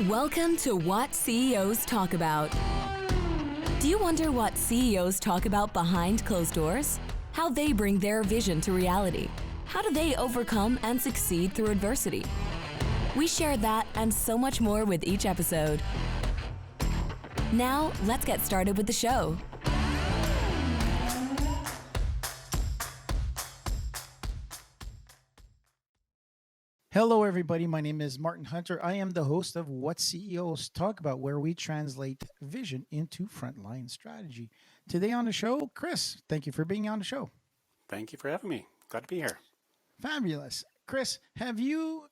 Welcome to What CEOs Talk About. Do you wonder what CEOs talk about behind closed doors? How they bring their vision to reality? How do they overcome and succeed through adversity? We share that and so much more with each episode. Now, let's get started with the show. Hello, everybody. My name is Martin Hunter. I am the host of What CEOs Talk About, where we translate vision into frontline strategy. Today on the show, Chris, thank you for being on the show. Thank you for having me. Glad to be here. Fabulous. Chris, have you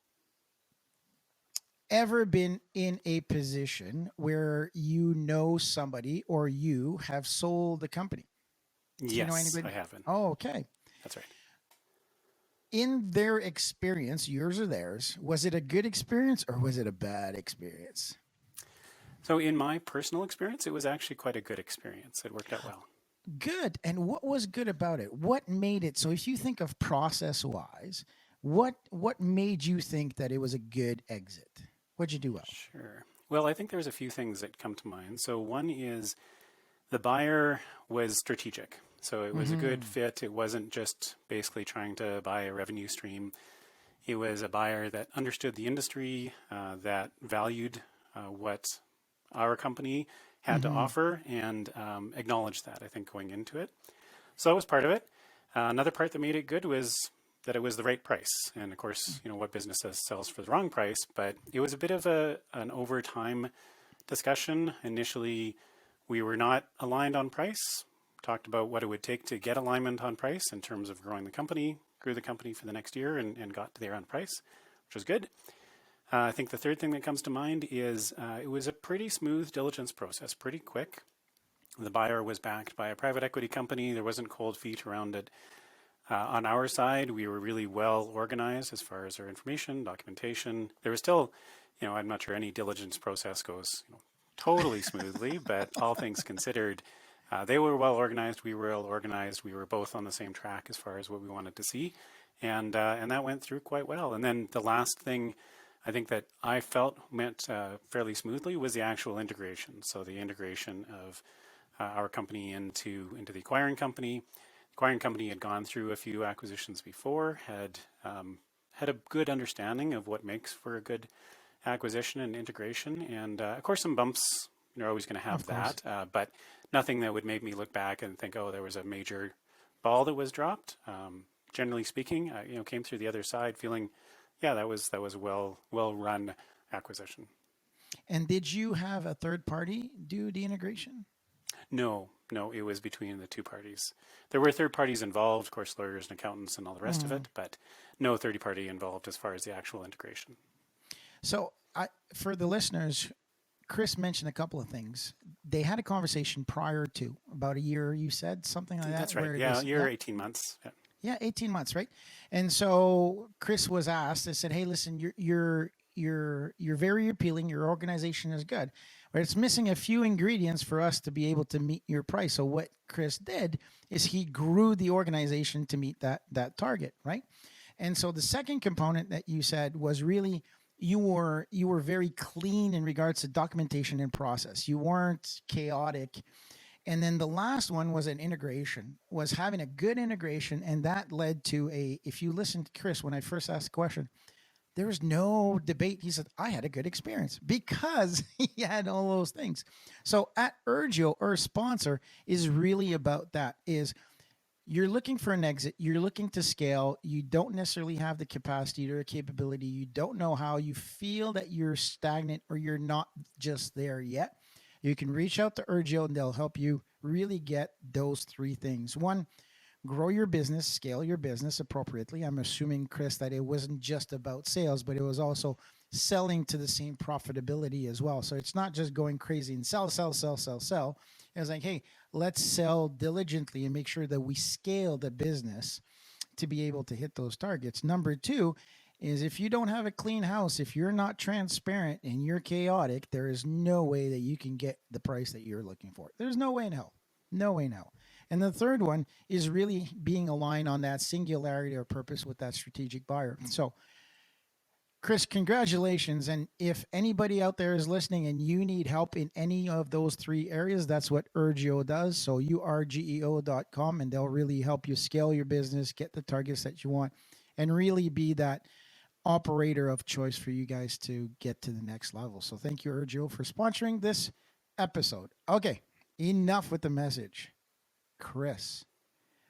ever been in a position where you know somebody or you have sold a company? Yes, you know anybody? I haven't. Oh, okay. That's right. In their experience, yours or theirs, was it a good experience or was it a bad experience? So in my personal experience, it was actually quite a good experience. It worked out well. Good. And what was good about it? What made it? So if you think of process-wise, what made you think that it was a good exit? What'd you do well? Sure. Well, I think there's a few things that come to mind. So one is the buyer was strategic. So it was a good fit. It wasn't just basically trying to buy a revenue stream. It was a buyer that understood the industry, that valued what our company had to offer, and acknowledged that, I think, going into it. So that was part of it. Another part that made it good was that it was the right price. And of course, you know, what business sells for the wrong price, but it was a bit of an over time discussion. Initially, we were not aligned on price. Talked about what it would take to get alignment on price in terms of growing the company, grew the company for the next year and got there on price, which was good. I think the third thing that comes to mind is it was a pretty smooth diligence process, pretty quick. The buyer was backed by a private equity company. There wasn't cold feet around it. On our side, we were really well organized as far as our information, documentation. There was still, you know, I'm not sure any diligence process goes, you know, totally smoothly, but all things considered, they were well organized. We were well organized. We were both on the same track as far as what we wanted to see, and that went through quite well. And then the last thing I think that I felt went fairly smoothly was the actual integration. So the integration of our company into the acquiring company. The acquiring company had gone through a few acquisitions before, had a good understanding of what makes for a good acquisition and integration, and of course some bumps. You're always going to have that, but nothing that would make me look back and think, oh, there was a major ball that was dropped. Generally speaking, you know, came through the other side feeling, yeah, that was a well run acquisition. And did you have a third party do the integration? No, it was between the two parties. There were third parties involved, of course, lawyers and accountants and all the rest of it, but no third party involved as far as the actual integration. So for the listeners, Chris mentioned a couple of things. They had a conversation prior to about a year, you said, something like that? That's right. Yeah, a year, 18 months. Yeah, 18 months, right? And so Chris was asked, I said, hey, listen, you're very appealing. Your organization is good, but it's missing a few ingredients for us to be able to meet your price. So what Chris did is he grew the organization to meet that target, right? And so the second component that you said was really you were very clean in regards to documentation and process. You weren't chaotic. And then the last one was an integration, was having a good integration. And that led to if you listen to Chris, when I first asked the question, there was no debate. He said, I had a good experience because he had all those things. So at Urgio, our sponsor, is really about that, is you're looking for an exit. You're looking to scale. You don't necessarily have the capacity or capability. You don't know how. You feel that you're stagnant or you're not just there yet. You can reach out to Urgio and they'll help you really get those three things. One, grow your business, scale your business appropriately. I'm assuming, Chris, that it wasn't just about sales, but it was also selling to the same profitability as well. So it's not just going crazy and sell. It was like, hey, let's sell diligently and make sure that we scale the business to be able to hit those targets. Number two is if you don't have a clean house, if you're not transparent and you're chaotic, there is no way that you can get the price that you're looking for. There's no way in hell. No way in hell. And the third one is really being aligned on that singularity or purpose with that strategic buyer. So Chris, congratulations. And if anybody out there is listening and you need help in any of those three areas, that's what Urgeo does. So urgeo.com, and they'll really help you scale your business, get the targets that you want, and really be that operator of choice for you guys to get to the next level. So thank you, Urgeo, for sponsoring this episode. Okay, enough with the message. Chris,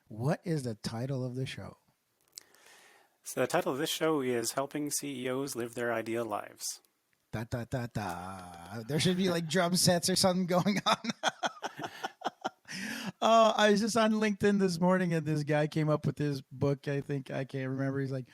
what is the title of the show? So the title of this show is Helping CEOs Live Their Ideal Lives. Da, da, da, da. There should be like drum sets or something going on. I was just on LinkedIn this morning and this guy came up with his book. I can't remember. He's like,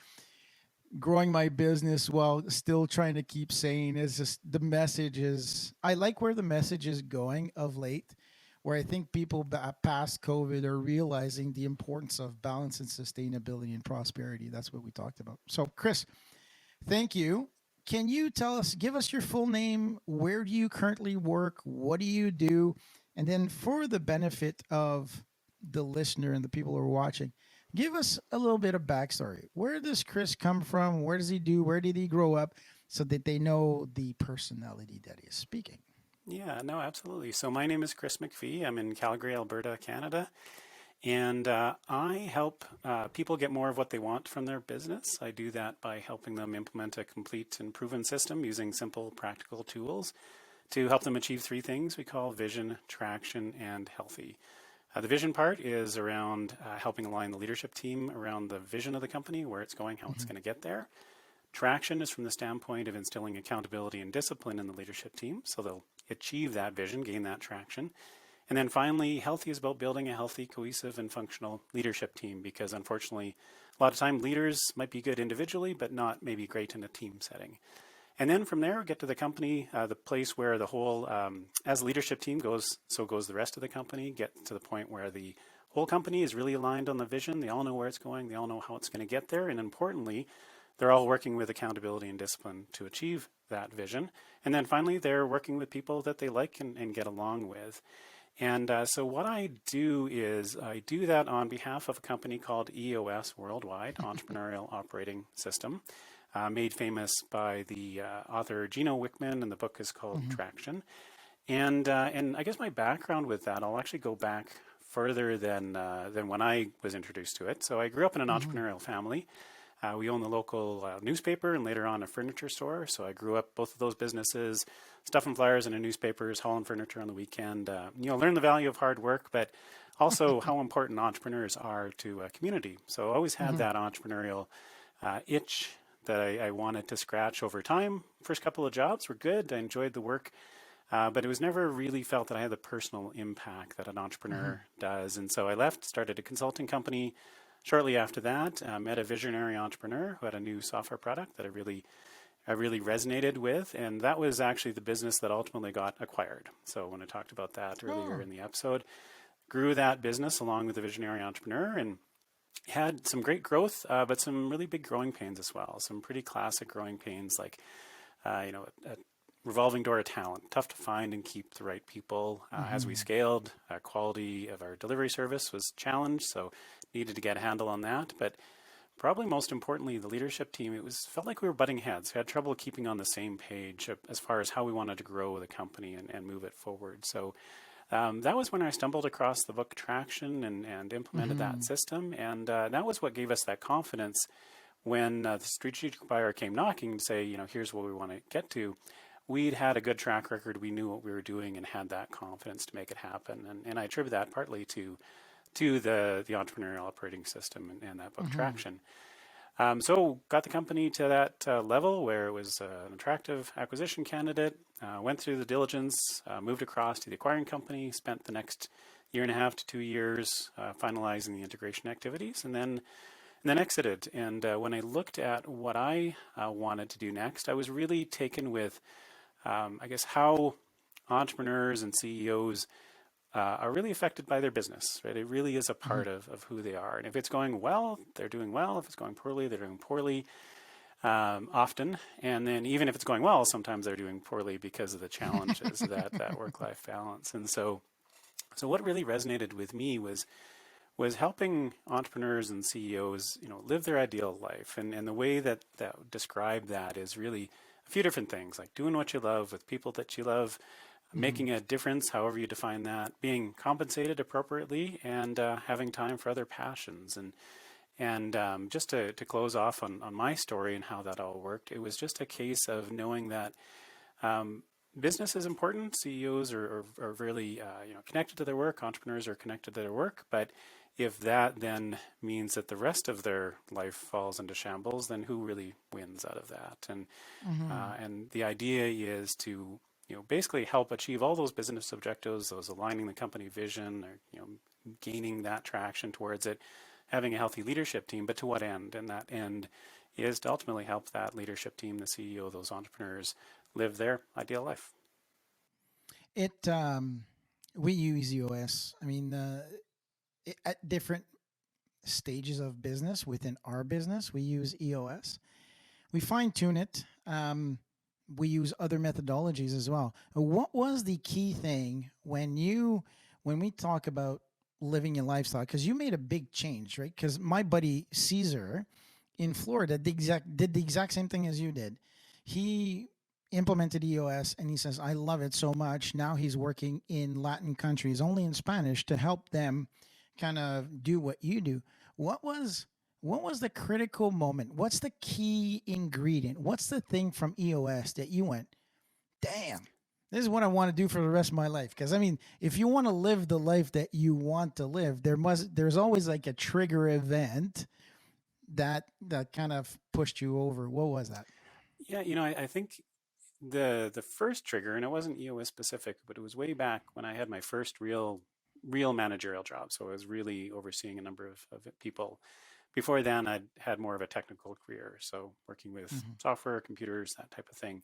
growing my business while still trying to keep sane. Is just the message is, I like where the message is going of late, where I think people past COVID are realizing the importance of balance and sustainability and prosperity. That's what we talked about. So Chris, thank you. Can you tell us, give us your full name? Where do you currently work? What do you do? And then for the benefit of the listener and the people who are watching, give us a little bit of backstory. Where does Chris come from? Where does he do? Where did he grow up? So that they know the personality that he is speaking. Yeah, no, absolutely. So my name is Chris McPhee. I'm in Calgary, Alberta, Canada. And I help people get more of what they want from their business. I do that by helping them implement a complete and proven system using simple, practical tools to help them achieve three things we call vision, traction, and healthy. The vision part is around helping align the leadership team around the vision of the company, where it's going, how it's going to get there. Traction is from the standpoint of instilling accountability and discipline in the leadership team, so they'll achieve that vision, gain that traction. And then finally, healthy is about building a healthy, cohesive, and functional leadership team, because unfortunately, a lot of time leaders might be good individually, but not maybe great in a team setting. And then from there, get to the company, the place where the whole, as a leadership team goes, so goes the rest of the company, get to the point where the whole company is really aligned on the vision. They all know where it's going. They all know how it's going to get there. And importantly, they're all working with accountability and discipline to achieve that vision. And then finally, they're working with people that they like and get along with. And so what I do is I do that on behalf of a company called EOS Worldwide, Entrepreneurial Operating System, made famous by the author Gino Wickman, and the book is called Traction. And I guess my background with that, I'll actually go back further than when I was introduced to it. So I grew up in an entrepreneurial family. We owned the local newspaper and later on a furniture store. So I grew up both of those businesses, stuffing flyers in a newspapers, hauling furniture on the weekend. Learn the value of hard work, but also how important entrepreneurs are to a community. So I always had that entrepreneurial itch that I wanted to scratch over time. First couple of jobs were good. I enjoyed the work, but it was never really felt that I had the personal impact that an entrepreneur does. And so I left, started a consulting company. Shortly after that, met a visionary entrepreneur who had a new software product that I really resonated with, and that was actually the business that ultimately got acquired. So when I talked about that earlier in the episode, grew that business along with the visionary entrepreneur and had some great growth, but some really big growing pains as well. Some pretty classic growing pains like, a revolving door of talent, tough to find and keep the right people. As we scaled, quality of our delivery service was challenged, so needed to get a handle on that. But probably most importantly, the leadership team, felt like we were butting heads. We had trouble keeping on the same page as far as how we wanted to grow the company and move it forward. So that was when I stumbled across the book Traction and implemented that system. And that was what gave us that confidence when the strategic buyer came knocking to say, here's what we want to get to. We'd had a good track record. We knew what we were doing and had that confidence to make it happen. And I attribute that partly to the entrepreneurial operating system and that book Traction. So got the company to that level where it was an attractive acquisition candidate, went through the diligence, moved across to the acquiring company, spent the next 1.5 to 2 years finalizing the integration activities, and then exited. And when I looked at what I wanted to do next, I was really taken with, how entrepreneurs and CEOs are really affected by their business, right? It really is a part of who they are. And if it's going well, they're doing well. If it's going poorly, they're doing poorly often. And then even if it's going well, sometimes they're doing poorly because of the challenges that work-life balance. And so what really resonated with me was was helping entrepreneurs and CEOs, live their ideal life. And the way that describe that is really a few different things, like doing what you love with people that you love, making a difference, however you define that, being compensated appropriately, and having time for other passions. And just to close off on my story and how that all worked, it was just a case of knowing that business is important. CEOs are really connected to their work. Entrepreneurs are connected to their work. But if that then means that the rest of their life falls into shambles, then who really wins out of that? And the idea is to basically help achieve all those business objectives, those aligning the company vision, or gaining that traction towards it, having a healthy leadership team. But to what end? And that end is to ultimately help that leadership team, the CEO, those entrepreneurs, live their ideal life. We use EOS. I mean, at different stages of business within our business, we use EOS. We fine tune it. We use other methodologies as well. What was the key thing when we talk about living your lifestyle? Because you made a big change, right? Because my buddy Caesar in Florida did the exact same thing as you did. He implemented EOS and he says, I love it so much. Now he's working in Latin countries, only in Spanish, to help them kind of do what you do. What was the critical moment? What's the key ingredient? What's the thing from EOS that you went, damn, this is what I want to do for the rest of my life? Because I mean, if you want to live the life that you want to live, there's always like a trigger event that kind of pushed you over. What was that? Yeah, I think the first trigger, and it wasn't EOS specific, but it was way back when I had my first real managerial job. So I was really overseeing a number of people. Before then, I'd had more of a technical career, so working with software, computers, that type of thing.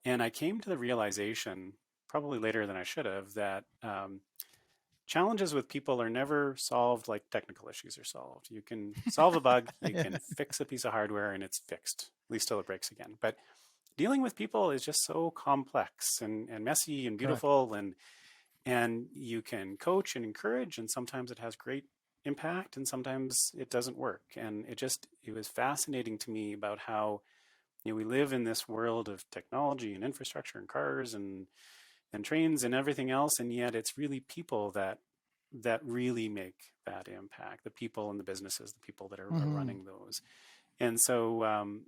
And I came to the realization, probably later than I should have, that challenges with people are never solved like technical issues are solved. You can solve a bug, you can fix a piece of hardware, and it's fixed, at least till it breaks again. But dealing with people is just so complex and messy and beautiful, and you can coach and encourage, and sometimes it has great impact and sometimes it doesn't work. And it was fascinating to me about how we live in this world of technology and infrastructure and cars and trains and everything else, and yet it's really people that really make that impact, the people in the businesses, the people that are running those. And so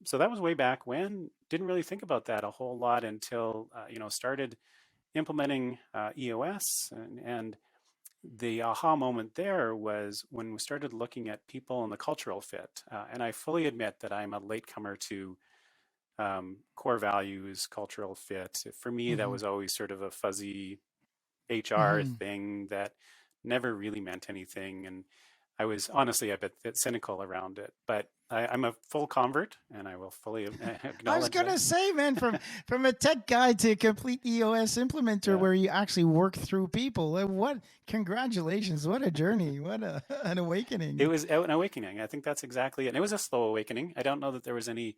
so that was way back when. Didn't really think about that a whole lot until started implementing EOS, and the aha moment there was when we started looking at people and the cultural fit. And I fully admit that I'm a latecomer to core values, cultural fit. For me, that was always sort of a fuzzy HR thing that never really meant anything. And I was honestly a bit cynical around it, but I'm a full convert, and I will fully acknowledge I was going that. to say, man, from a tech guy to a complete EOS implementer where you actually work through people. Congratulations. What a journey. What an awakening. It was an awakening. I think that's exactly it. And it was a slow awakening. I don't know that there was any,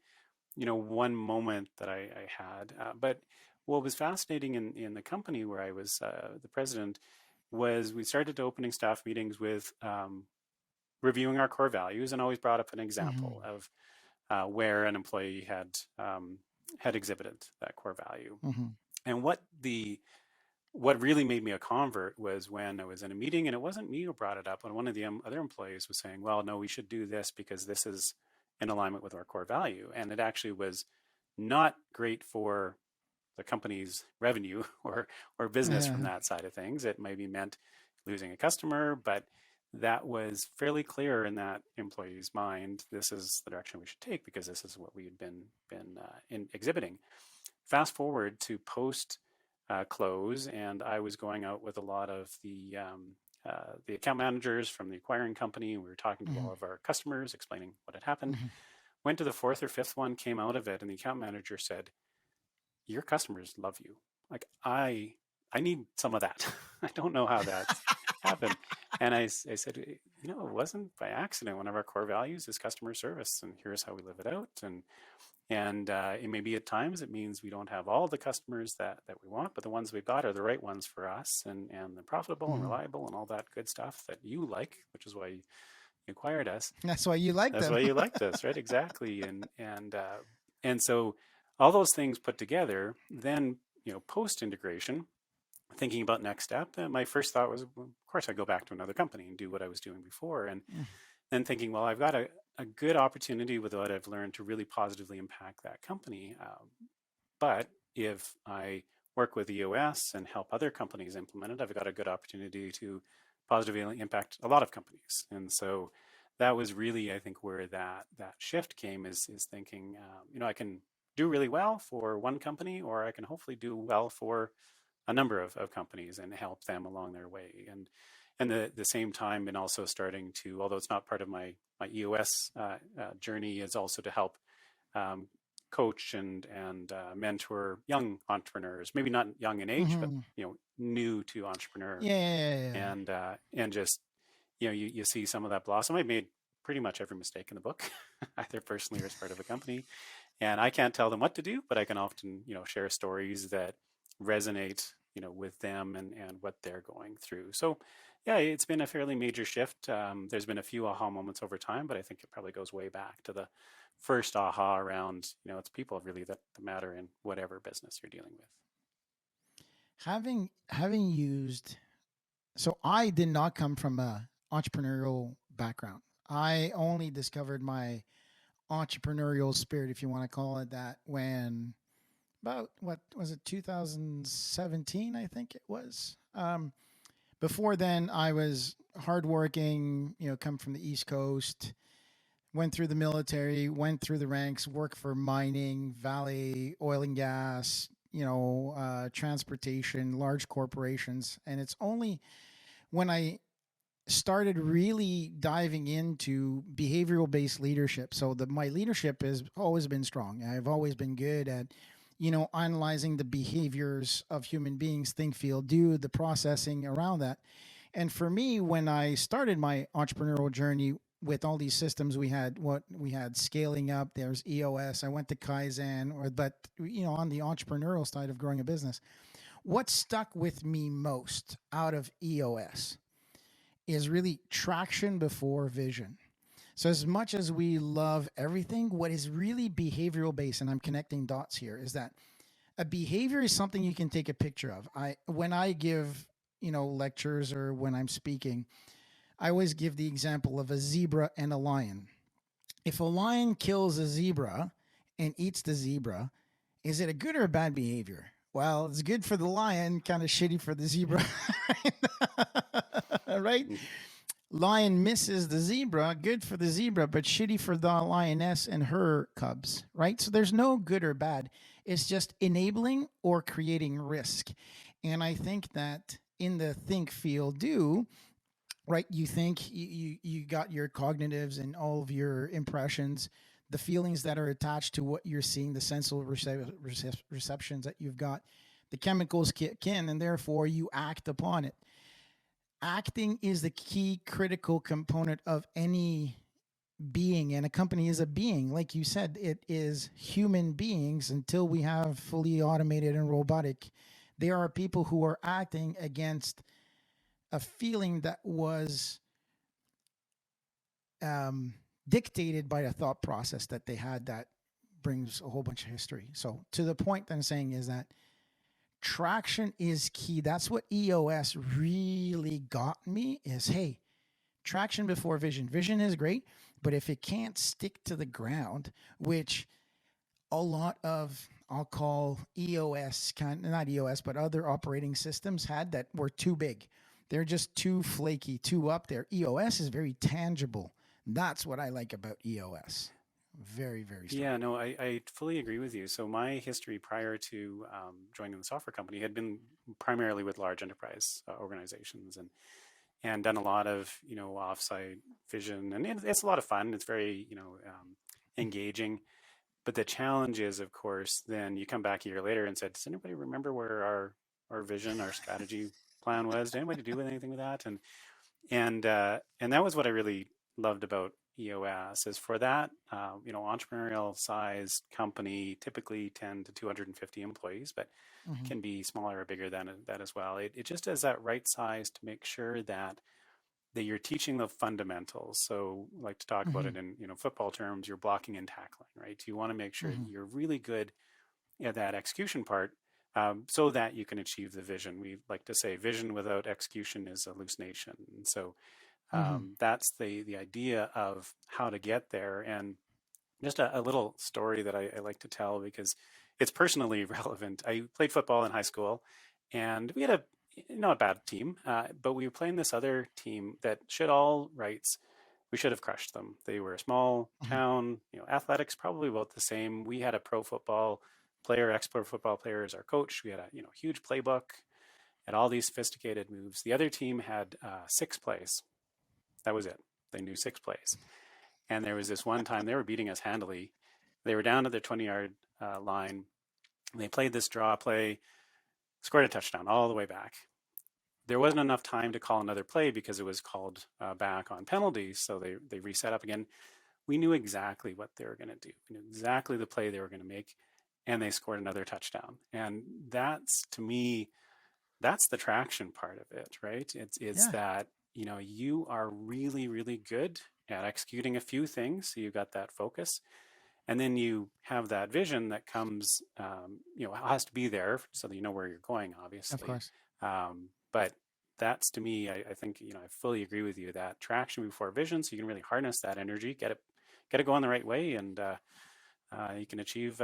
one moment that I had. But what was fascinating in the company where I was the president was we started opening staff meetings with reviewing our core values, and always brought up an example of where an employee had exhibited that core value. And what really made me a convert was when I was in a meeting, and it wasn't me who brought it up, and one of the other employees was saying, well, no, we should do this because this is in alignment with our core value. And it actually was not great for the company's revenue or business from that side of things. It maybe meant losing a customer, but that was fairly clear in that employee's mind. This is the direction we should take because this is what we had been exhibiting. Fast forward to post close, and I was going out with a lot of the account managers from the acquiring company. We were talking to all of our customers, explaining what had happened. Went to the fourth or fifth one, came out of it, and the account manager said, "Your customers love you. Like I need some of that. I don't know how that happened." And I said, it wasn't by accident. One of our core values is customer service, and here's how we live it out. And And it may be at times it means we don't have all the customers that we want, but the ones we've got are the right ones for us, and they're profitable and reliable and all that good stuff that you like, which is why you acquired us. That's why you like That's them. why you liked us, right? Exactly. And so all those things put together, then post integration, thinking about next step, my first thought was, well, of course, I go back to another company and do what I was doing before, and then thinking, well, I've got a good opportunity with what I've learned to really positively impact that company. But if I work with EOS and help other companies implement it, I've got a good opportunity to positively impact a lot of companies. And so that was really, I think, where that shift came, is thinking, I can do really well for one company, or I can hopefully do well for a number of companies and help them along their way. And the same time, and also starting to, although it's not part of my EOS journey, is also to help coach and mentor young entrepreneurs, maybe not young in age, but new to entrepreneur. Yeah. And just you see some of that blossom. I made pretty much every mistake in the book, either personally or as part of a company, and I can't tell them what to do, but I can often share stories that resonate with them and what they're going through. So yeah, it's been a fairly major shift. There's been a few aha moments over time, but I think it probably goes way back to the first aha around, it's people really that matter in whatever business you're dealing with. Having used, so I did not come from a entrepreneurial background. I only discovered my entrepreneurial spirit, if you want to call it that, when about, what was it, 2017, I think it was. Before then, I was hardworking, come from the East Coast, went through the military, went through the ranks, worked for mining, valley, oil and gas, transportation, large corporations. And it's only when I started really diving into behavioral based leadership. So my leadership has always been strong. I've always been good at, analyzing the behaviors of human beings, think, feel, do, the processing around that. And for me, when I started my entrepreneurial journey with all these systems, we had scaling up, there's EOS, I went to Kaizen, but on the entrepreneurial side of growing a business, what stuck with me most out of EOS is really traction before vision. So as much as we love everything, what is really behavioral based, and I'm connecting dots here, is that a behavior is something you can take a picture of. When I give, lectures, or when I'm speaking, I always give the example of a zebra and a lion. If a lion kills a zebra and eats the zebra, is it a good or a bad behavior? Well, it's good for the lion, kind of shitty for the zebra. Right? Lion misses the zebra, good for the zebra, but shitty for the lioness and her cubs, right? So there's no good or bad. It's just enabling or creating risk. And I think that in the think, feel, do, right, you think, you got your cognitives and all of your impressions, the feelings that are attached to what you're seeing, the sensory receptions that you've got, the chemicals kick in, and therefore you act upon it. Acting is the key critical component of any being, and a company is a being. Like you said, it is human beings until we have fully automated and robotic. There are people who are acting against a feeling that was dictated by a thought process that they had that brings a whole bunch of history. So to the point that I'm saying is that traction is key. That's what EOS really got me, is, hey, traction before vision. Vision is great, but if it can't stick to the ground, which a lot of, I'll call EOS, not EOS, but other operating systems had, that were too big. They're just too flaky, too up there. EOS is very tangible. That's what I like about EOS. Very, very strong. Yeah, no, I fully agree with you. So my history prior to joining the software company had been primarily with large enterprise organizations, and done a lot of offsite vision, and it's a lot of fun. It's very engaging. But the challenge is, of course, then you come back a year later and said, does anybody remember where our vision, our strategy plan was? Did anybody do anything with that? And that was what I really loved about EOS is for that, entrepreneurial size company, typically 10 to 250 employees, but can be smaller or bigger than that as well. It just is that right size to make sure that you're teaching the fundamentals. So I like to talk about it in football terms, you're blocking and tackling, right? You want to make sure that you're really good at that execution part, so that you can achieve the vision. We like to say vision without execution is hallucination. And so that's the idea of how to get there. And just a little story that I like to tell because it's personally relevant. I played football in high school, and we had a not a bad team, but we were playing this other team that should all rights we should have crushed them. They were a small town, athletics probably about the same. We had a pro football player, ex-pro football player as our coach. We had a huge playbook and all these sophisticated moves. The other team had 6 plays. That was it. They knew 6 plays. And there was this one time they were beating us handily. They were down at their 20-yard line. And they played this draw play, scored a touchdown all the way back. There wasn't enough time to call another play because it was called back on penalties. So they reset up again. We knew exactly what they were going to do. We knew exactly the play they were going to make. And they scored another touchdown. And that's, to me, that's the traction part of it, right? It's that, you are really, really good at executing a few things. So you've got that focus. And then you have that vision that comes, has to be there so that you know where you're going, obviously. Of course. But that's, to me, I think, I fully agree with you, that traction before vision, so you can really harness that energy, get it going the right way, and you can achieve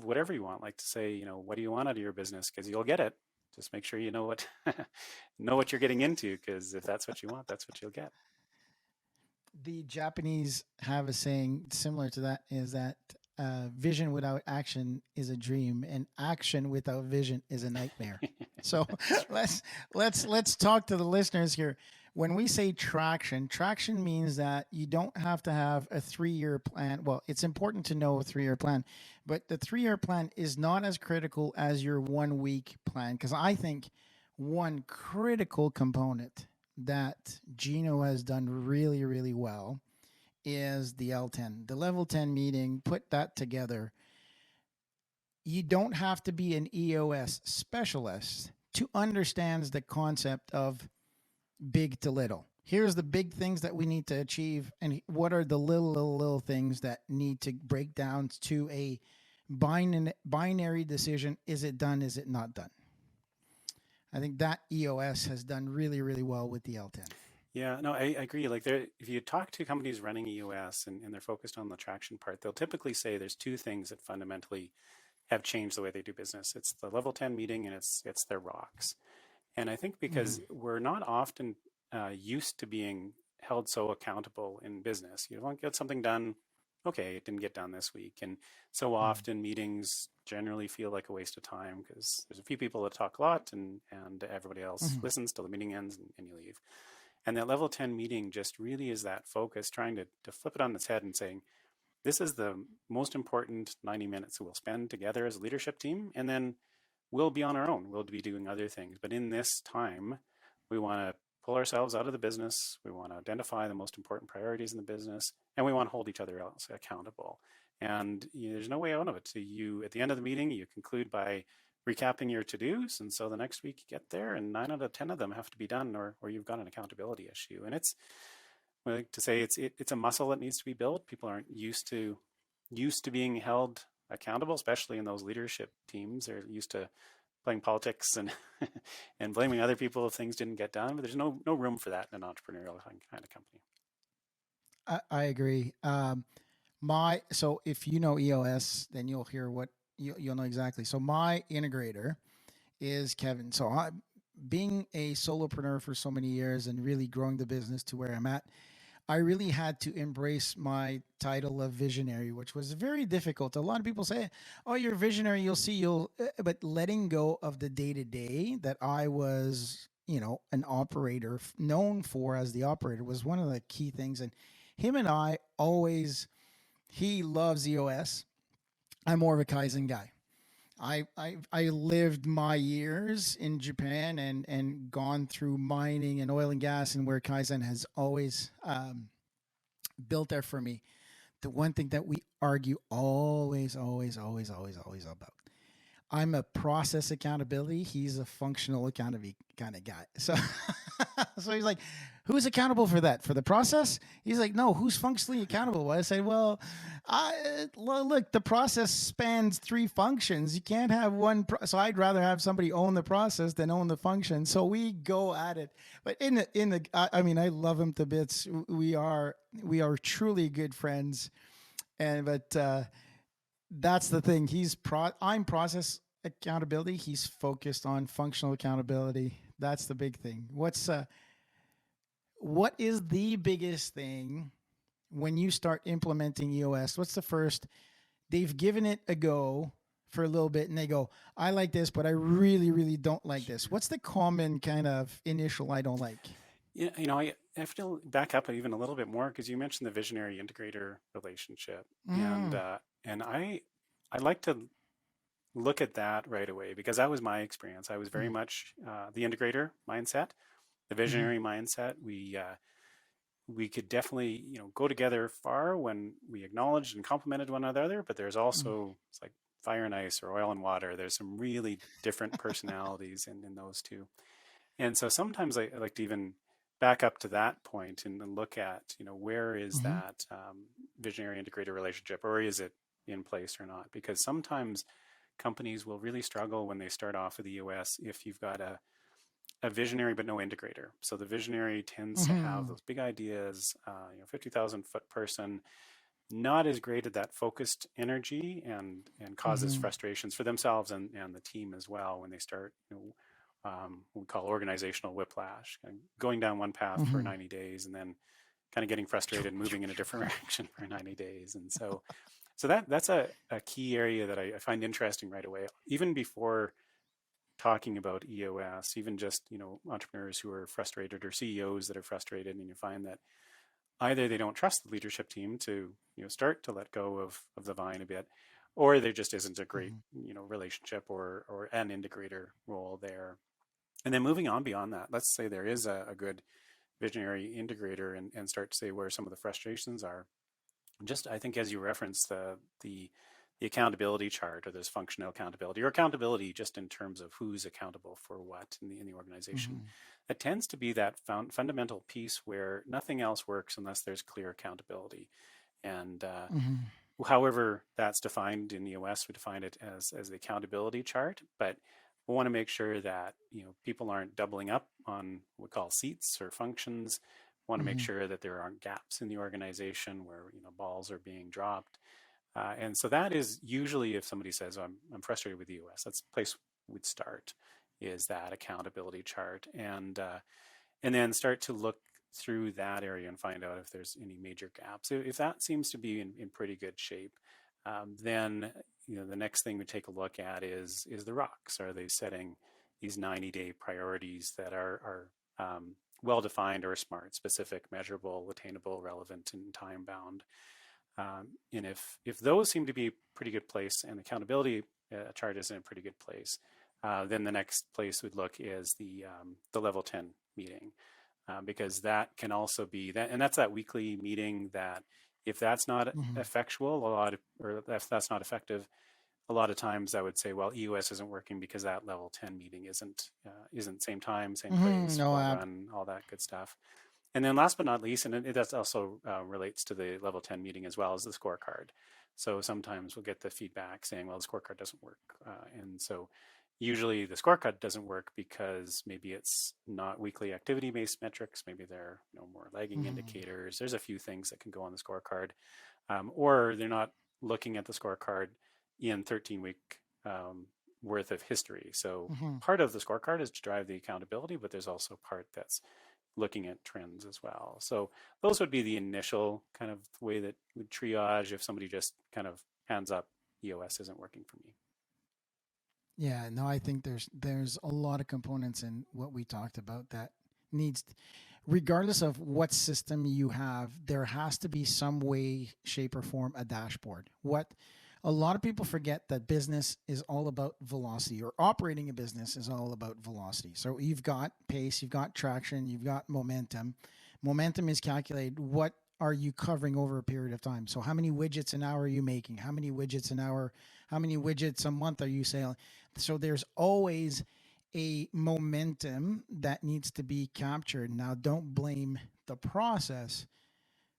whatever you want. Like to say, what do you want out of your business? Because you'll get it. Just make sure you know what you're getting into, because if that's what you want, that's what you'll get. The Japanese have a saying similar to that, is that vision without action is a dream, and action without vision is a nightmare. So let's talk to the listeners here. When we say traction means that you don't have to have a 3-year plan. Well, it's important to know a 3-year plan, but the 3-year plan is not as critical as your 1-week plan. Because I think one critical component that Gino has done really, really well is the L10, the level 10 meeting. Put that together. You don't have to be an EOS specialist to understand the concept of big to little. Here's the big things that we need to achieve, and what are the little things that need to break down to a binary decision. Is it done? Is it not done? I think that EOS has done really, really well with the L10. Yeah, no, I agree. Like, if you talk to companies running EOS and they're focused on the traction part, they'll typically say there's 2 things that fundamentally have changed the way they do business. It's the level 10 meeting, and it's their rocks. And I think because we're not often used to being held so accountable in business. You want to get something done. Okay, it didn't get done this week. And so often meetings generally feel like a waste of time because there's a few people that talk a lot and everybody else listens till the meeting ends and you leave. And that level 10 meeting just really is that focus, trying to flip it on its head and saying, this is the most important 90 minutes that we'll spend together as a leadership team. And then we'll be on our own. We'll be doing other things. But in this time, we want to pull ourselves out of the business. We want to identify the most important priorities in the business, and we want to hold each other else accountable. And there's no way out of it. So at the end of the meeting, you conclude by recapping your to-dos. And so the next week you get there, and 9 out of 10 of them have to be done, or you've got an accountability issue. And I like to say it's a muscle that needs to be built. People aren't used to being held accountable, especially in those leadership teams. They're used to playing politics and and blaming other people if things didn't get done. But there's no room for that in an entrepreneurial kind of company. I agree. So if you know EOS, then you'll hear what you'll know exactly. So my integrator is Kevin. So being a solopreneur for so many years and really growing the business to where I'm at, I really had to embrace my title of visionary, which was very difficult. A lot of people say, "Oh, you're visionary. But letting go of the day-to-day that I was, an operator known for as the operator was one of the key things. And him and I he loves EOS. I'm more of a Kaizen guy. I lived my years in Japan and gone through mining and oil and gas, and where Kaizen has always built there for me. The one thing that we argue always about. I'm a process accountability. He's a functional accountability kind of guy. So, so he's like, who's accountable for that? For the process? He's like, no, who's functionally accountable? I say, well, look, the process spans 3 functions. You can't have one. So I'd rather have somebody own the process than own the function. So we go at it. But I mean, I love him to bits. We are truly good friends. But that's the thing. I'm process accountability. He's focused on functional accountability. That's the big thing. What is the biggest thing when you start implementing EOS? What's the first? They've given it a go for a little bit and they go, I like this, but I really don't like this. What's the common kind of initial I don't like? Yeah, I have to back up even a little bit more because you mentioned the visionary integrator relationship, and I like to look at that right away because that was my experience. I was very much the integrator mindset, the visionary mindset. We could definitely go together far when we acknowledged and complimented one another, but there's also it's like fire and ice or oil and water. There's some really different personalities in those two, and so sometimes I like to even back up to that point and look at where is that visionary integrator relationship, or is it in place or not? Because sometimes companies will really struggle when they start off with the EOS if you've got a visionary but no integrator. So the visionary tends to have those big ideas, 50,000 foot person, not as great at that focused energy, and causes frustrations for themselves and the team as well when they start we call organizational whiplash, going down one path for 90 days and then kind of getting frustrated and moving in a different direction for 90 days. And so that's a key area that I find interesting right away, even before talking about EOS, even just, entrepreneurs who are frustrated or CEOs that are frustrated, and you find that either they don't trust the leadership team to, start to let go of the vine a bit, or there just isn't a great, relationship or an integrator role there. And then moving on beyond that, let's say there is a good visionary integrator and start to say where some of the frustrations are. Just, I think, as you referenced the accountability chart, or this functional accountability or accountability just in terms of who's accountable for what in the organization, it tends to be that fundamental piece where nothing else works unless there's clear accountability. And however that's defined in EOS, we define it as the accountability chart, but we want to make sure that people aren't doubling up on what we call seats or functions. We want to make sure that there aren't gaps in the organization where balls are being dropped. And so that is usually, if somebody says, I'm frustrated with EOS, that's the place we'd start, is that accountability chart, and then start to look through that area and find out if there's any major gaps. If that seems to be in pretty good shape, then the next thing we take a look at is the rocks. Are they setting these 90-day priorities that are well-defined or smart, specific, measurable, attainable, relevant, and time-bound? And if those seem to be a pretty good place, and the accountability chart is in a pretty good place, then the next place we'd look is the level 10 meeting, because that can also be that, and that's that weekly meeting that if that's not effectual, or if that's not effective, a lot of times I would say, well, EOS isn't working because that level 10 meeting isn't same time, same place, run, all that good stuff. And then last but not least, and it also relates to the level 10 meeting as well, as the scorecard. So sometimes we'll get the feedback saying, well, the scorecard doesn't work. And so usually the scorecard doesn't work because maybe it's not weekly activity-based metrics. Maybe they're more lagging indicators. There's a few things that can go on the scorecard. Or they're not looking at the scorecard in 13-week worth of history. So part of the scorecard is to drive the accountability, but there's also part that's looking at trends as well. So those would be the initial kind of way that would triage if somebody just kind of hands up, EOS isn't working for me. Yeah, no, I think there's a lot of components in what we talked about that needs, regardless of what system you have, there has to be some way, shape, or form a dashboard. What a lot of people forget, that business is all about velocity, or operating a business is all about velocity. So you've got pace, you've got traction, you've got momentum. Momentum is calculated. What are you covering over a period of time? So how many widgets an hour are you making? How many widgets an hour? How many widgets a month are you selling? So there's always a momentum that needs to be captured. Now, don't blame the process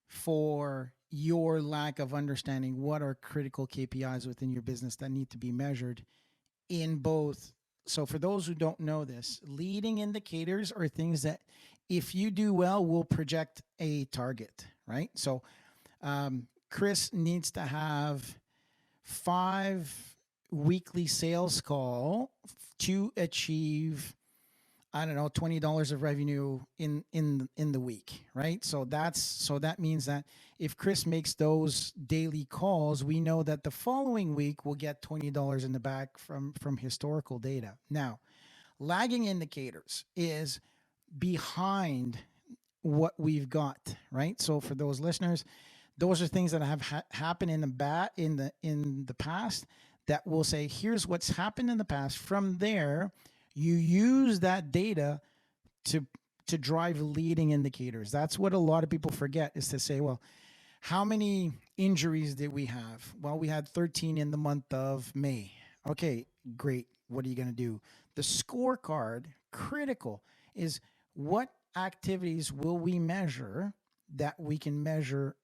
for your lack of understanding what are critical KPIs within your business that need to be measured in both. So for those who don't know this, leading indicators are things that if you do well will project a target, right? So Chris needs to have 5 weekly sales call to achieve, I don't know, $20 of revenue in the week, right? So that means that if Chris makes those daily calls, we know that the following week we'll get $20 in the back from historical data. Now, lagging indicators is behind what we've got, right? So for those listeners, those are things that have happened in the past that will say, here's what's happened in the past. From there, you use that data to drive leading indicators. That's what a lot of people forget, is to say, well, how many injuries did we have? Well, we had 13 in the month of May. Okay, great. What are you going to do? The scorecard, critical, is what activities will we measure that we can measure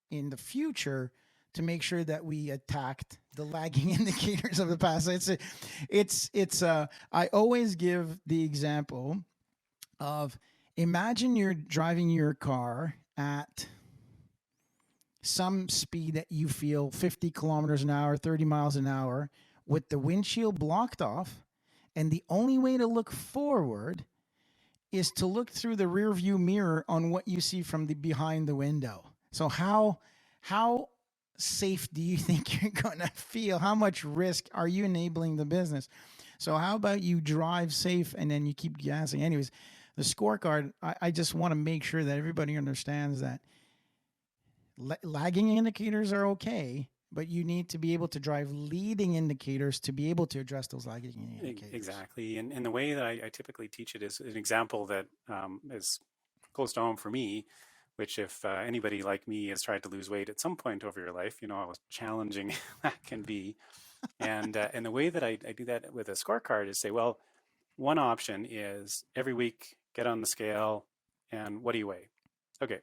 in the future to make sure that we attacked the lagging indicators of the past. I always give the example of, imagine you're driving your car at some speed that you feel 50 kilometers an hour, 30 miles an hour, with the windshield blocked off. And the only way to look forward is to look through the rear view mirror on what you see from the behind the window. So how safe do you think you're going to feel? How much risk are you enabling the business? So how about you drive safe and then you keep gassing? Anyways, the scorecard, I just want to make sure that everybody understands that lagging indicators are okay, but you need to be able to drive leading indicators to be able to address those lagging indicators. Exactly. And the way that I typically teach it is an example that is close to home for me, which if anybody like me has tried to lose weight at some point over your life, you know how challenging that can be. And the way that I do that with a scorecard is say, well, one option is every week get on the scale and what do you weigh? Okay,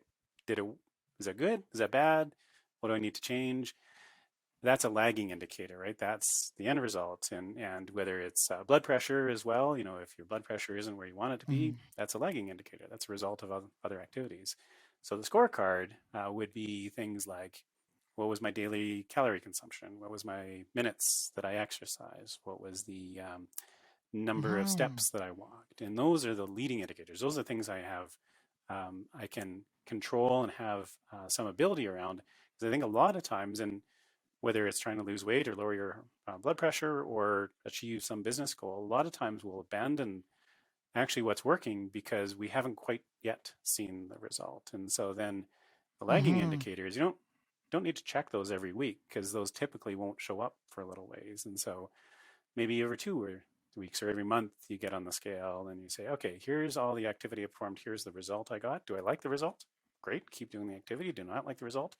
is that good? Is that bad? What do I need to change? That's a lagging indicator, right? That's the end result. And whether it's blood pressure as well, you know, if your blood pressure isn't where you want it to be, that's a lagging indicator. That's a result of other activities. So the scorecard would be things like, what was my daily calorie consumption? What was my minutes that I exercised? What was the number of steps that I walked? And those are the leading indicators. Those are the things I have, I can control and have some ability around. Because I think a lot of times, and whether it's trying to lose weight or lower your blood pressure or achieve some business goal, a lot of times we'll abandon actually what's working because we haven't quite yet seen the result. And so then the lagging indicators, you don't need to check those every week because those typically won't show up for a little ways. And so maybe every 2 weeks or every month you get on the scale and you say, okay, here's all the activity I performed. Here's the result I got. Do I like the result? Great. Keep doing the activity. Do not like the result?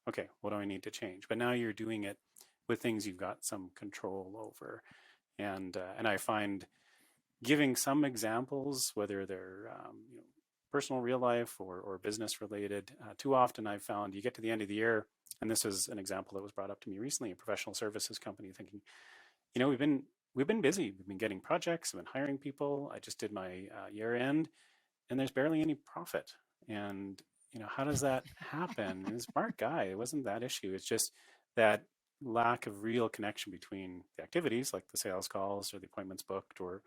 Okay, what do I need to change? But now you're doing it with things you've got some control over. And I find giving some examples, whether they're personal, real life, or business related, too often I've found you get to the end of the year, and this is an example that was brought up to me recently, a professional services company, thinking, you know, we've been busy, we've been getting projects, we've been hiring people. I just did my year end, and there's barely any profit. And you know, how does that happen? And smart guy, it wasn't that issue. It's just that lack of real connection between the activities, like the sales calls or the appointments booked, or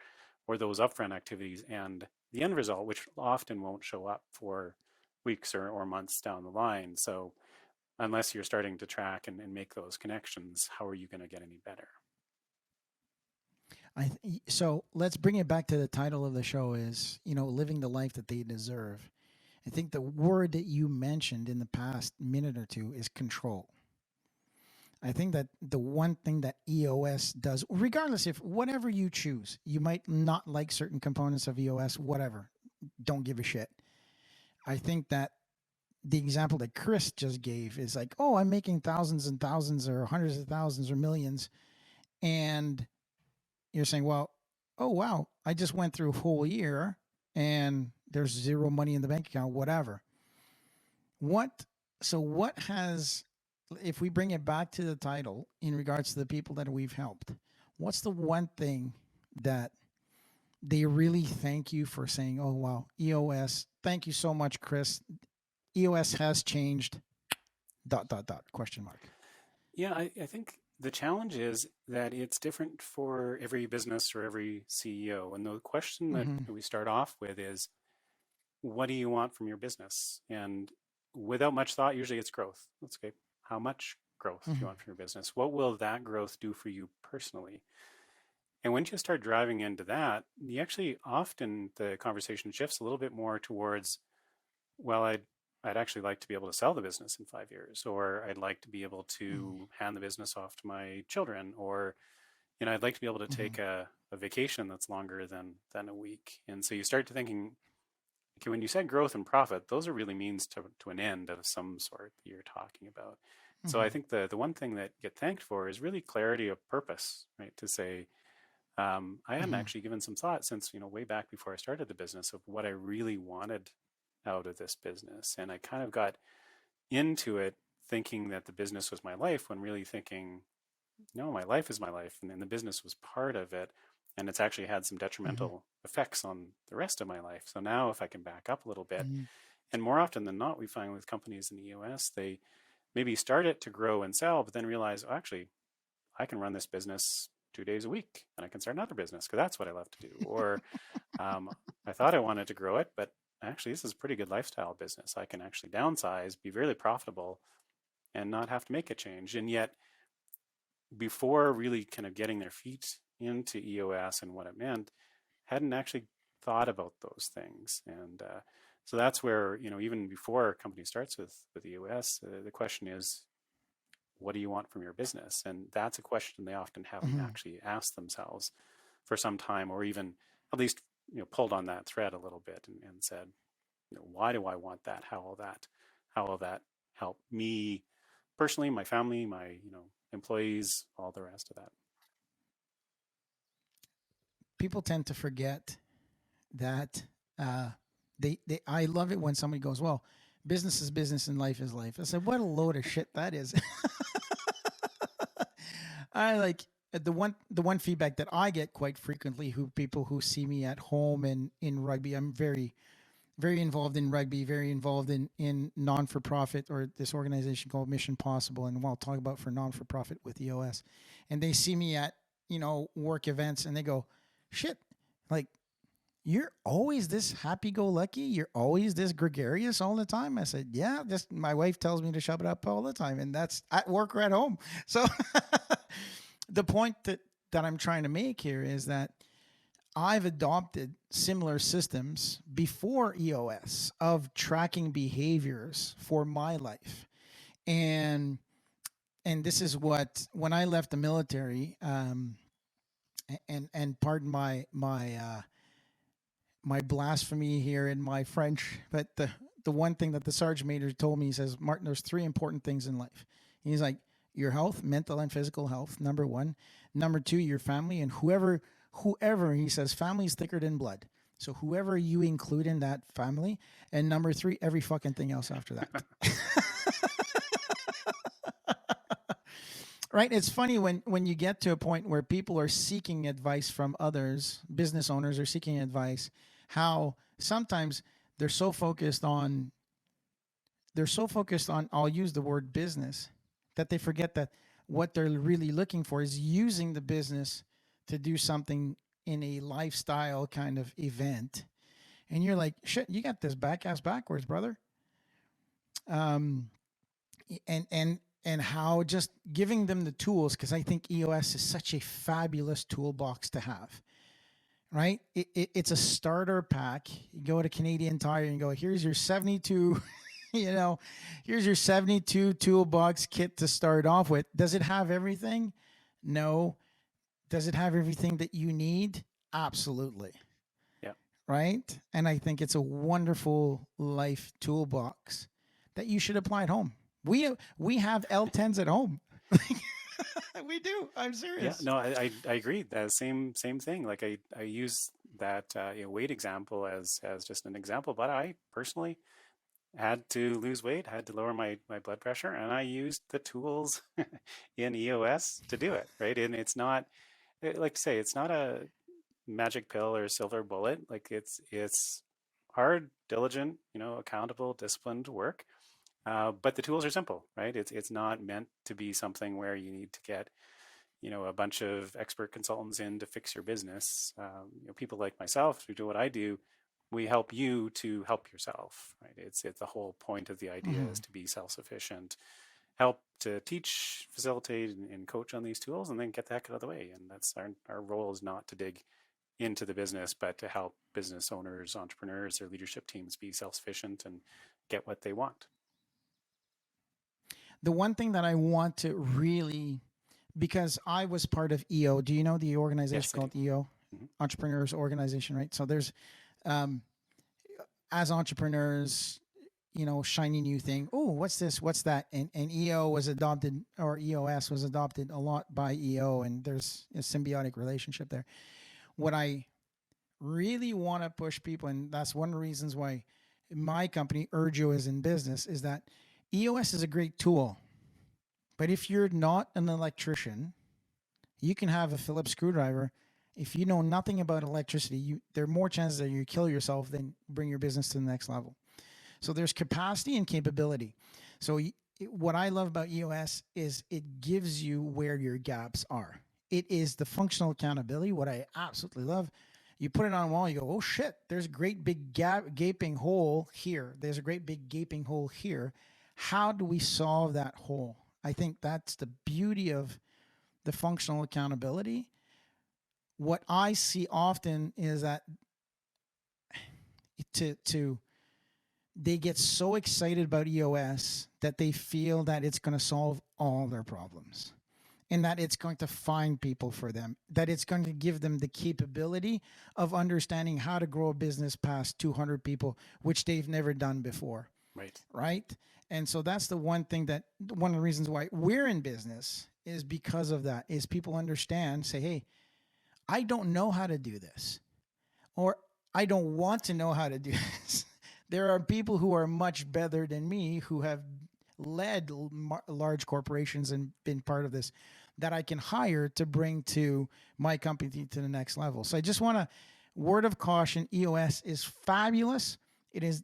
those upfront activities, and the end result, which often won't show up for weeks or months down the line. So unless you're starting to track and make those connections, how are you going to get any better? So let's bring it back to the title of the show is, you know, living the life that they deserve. I think the word that you mentioned in the past minute or two is control. I think that the one thing that EOS does, regardless if whatever you choose, you might not like certain components of EOS, whatever, don't give a shit. I think that the example that Chris just gave is like, oh, I'm making thousands and thousands or hundreds of thousands or millions. And you're saying, well, oh, wow, I just went through a whole year and there's zero money in the bank account, whatever. What has, if we bring it back to the title in regards to the people that we've helped, what's the one thing that they really thank you for saying, oh, wow, EOS, thank you so much, Chris. EOS has changed, ... question mark. Yeah, I think the challenge is that it's different for every business or every CEO. And the question that we start off with is, what do you want from your business? And without much thought, usually it's growth. Let's okay, how much growth do you want from your business? What will that growth do for you personally? And once you start driving into that, you actually often the conversation shifts a little bit more towards, well, I'd actually like to be able to sell the business in 5 years, or I'd like to be able to hand the business off to my children, or I'd like to be able to take a vacation that's longer than a week. And so you start to thinking, okay, when you said growth and profit, those are really means to an end of some sort that you're talking about. So I think the one thing that you get thanked for is really clarity of purpose, right? To say, I hadn't actually given some thought since, way back before I started the business of what I really wanted out of this business. And I kind of got into it thinking that the business was my life when really thinking, no, my life is my life. And then the business was part of it. And it's actually had some detrimental effects on the rest of my life. So now if I can back up a little bit, and more often than not, we find with companies in the EOS, they maybe start it to grow and sell, but then realize, oh, actually, I can run this business 2 days a week and I can start another business because that's what I love to do. Or I thought I wanted to grow it, but actually this is a pretty good lifestyle business. I can actually downsize, be really profitable, and not have to make a change. And yet, before really kind of getting their feet into EOS and what it meant, hadn't actually thought about those things. And so that's where, even before a company starts with EOS, the question is, what do you want from your business? And that's a question they often haven't actually asked themselves for some time, or even at least, pulled on that thread a little bit and said, why do I want that? How will that help me personally, my family, my, employees, all the rest of that? People tend to forget that I love it when somebody goes, well, business is business and life is life. I said, what a load of shit that is. I like the one feedback that I get quite frequently, who people who see me at home and in rugby. I'm very, very involved in rugby, very involved in non-for-profit, or this organization called Mission Possible, and I'll talk about for non-for-profit with EOS. And they see me at work events, and they go, shit, like, you're always this happy-go-lucky? You're always this gregarious all the time? I said, yeah, just my wife tells me to shut it up all the time, and that's at work or at home. So the point that I'm trying to make here is that I've adopted similar systems before EOS of tracking behaviors for my life. And this is what, when I left the military, and pardon my blasphemy here in my French, but the one thing that the sergeant major told me, he says, Martin, there's 3 important things in life. He's like, your health, mental and physical health, number 1. Number 2, your family, and whoever, he says, family is thicker than blood. So whoever you include in that family. And number 3, every fucking thing else after that. Right? It's funny when you get to a point where people are seeking advice from others, business owners are seeking advice, how sometimes they're so focused on, I'll use the word business, that they forget that what they're really looking for is using the business to do something in a lifestyle kind of event. And you're like, shit, you got this ass backwards, brother. And how just giving them the tools, because I think EOS is such a fabulous toolbox to have, right? It's a starter pack. You go to Canadian Tire and go, here's your 72, here's your 72 toolbox kit to start off with. Does it have everything? No. Does it have everything that you need? Absolutely. Yeah. Right? And I think it's a wonderful life toolbox. that you should apply at home. We have L10s at home. We do. I'm serious. Yeah, no, I agree. Same thing. Like I use that weight example as just an example, but I personally had to lose weight, had to lower my blood pressure, and I used the tools in EOS to do it, right? And it's not, like to say, it's not a magic pill or silver bullet. Like it's hard, diligent, accountable, disciplined work. But the tools are simple, right? It's not meant to be something where you need to get a bunch of expert consultants in to fix your business. People like myself who do what I do, we help you to help yourself, right? It's the whole point of the idea is to be self-sufficient, help to teach, facilitate, and coach on these tools, and then get the heck out of the way. And that's our role is not to dig into the business, but to help business owners, entrepreneurs, their leadership teams be self-sufficient and get what they want. The one thing that I want to really, because I was part of EO. Do you know the organization called EO? Entrepreneurs Organization, right? So there's, as entrepreneurs, shiny new thing. Oh, what's this? What's that? And EO was adopted, or EOS was adopted a lot by EO, and there's a symbiotic relationship there. What I really want to push people, and that's one of the reasons why my company, Urgio, is in business, is that EOS is a great tool. But if you're not an electrician, you can have a Phillips screwdriver. If you know nothing about electricity, there are more chances that you kill yourself than bring your business to the next level. So there's capacity and capability. So what I love about EOS is it gives you where your gaps are. It is the functional accountability, what I absolutely love. You put it on a wall, you go, oh shit, there's a great big gaping hole here. There's a great big gaping hole here. How do we solve that hole? I think that's the beauty of the functional accountability. What I see often is that they get so excited about EOS that they feel that it's going to solve all their problems and that it's going to find people for them, that it's going to give them the capability of understanding how to grow a business past 200 people, which they've never done before. Right. And so that's the one thing that one of the reasons why we're in business is because of that, is people understand, say, hey, I don't know how to do this, or I don't want to know how to do this. There are people who are much better than me who have led large corporations and been part of this that I can hire to bring to my company to the next level. So I just want to word of caution, EOS is fabulous. It is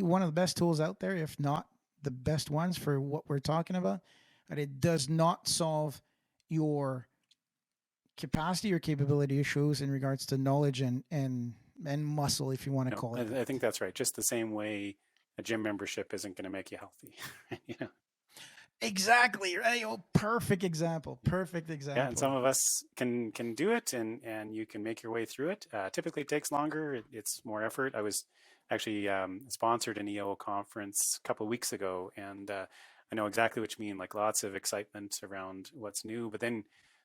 one of the best tools out there, if not the best ones for what we're talking about. But it does not solve your capacity or capability issues in regards to knowledge and muscle, if you want to call it. I think that's right. Just the same way a gym membership isn't going to make you healthy. Exactly, right? Oh, perfect example. Yeah, and some of us can do it, and you can make your way through it. Typically, it takes longer. It's more effort. I was actually sponsored an EO conference a couple of weeks ago, and I know exactly what you mean. Like lots of excitement around what's new, but then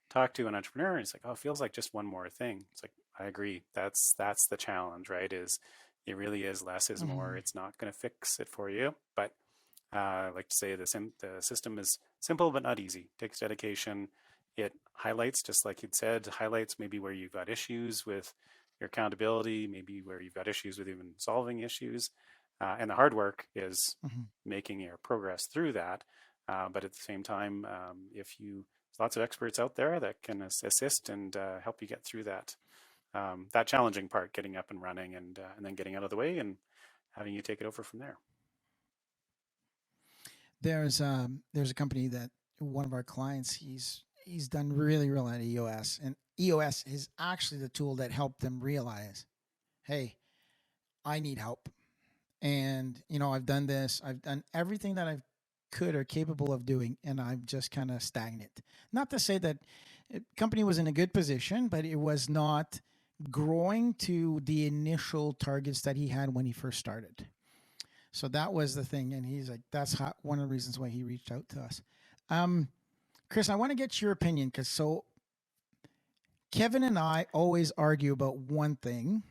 talk to an entrepreneur, and it's like, oh, it feels like just one more thing. It's like, I agree. That's the challenge, right? Is it really is less is more. It's not going to fix it for you, but I like to say the system is simple but not easy. It takes dedication. It highlights, just like you'd said, highlights maybe where you've got issues with your accountability, maybe where you've got issues with even solving issues. And the hard work is making your progress through that. But at the same time, there's lots of experts out there that can assist and help you get through that challenging part, getting up and running, and then getting out of the way and having you take it over from there. There's a company that one of our clients, he's done really well at EOS, and EOS is actually the tool that helped them realize, hey, I need help. And, I've done this, I've done everything that I could or capable of doing, and I'm just kind of stagnant. Not to say that the company was in a good position, but it was not growing to the initial targets that he had when he first started. So that was the thing. And he's like, that's one of the reasons why he reached out to us. Chris, I want to get your opinion, because Kevin and I always argue about one thing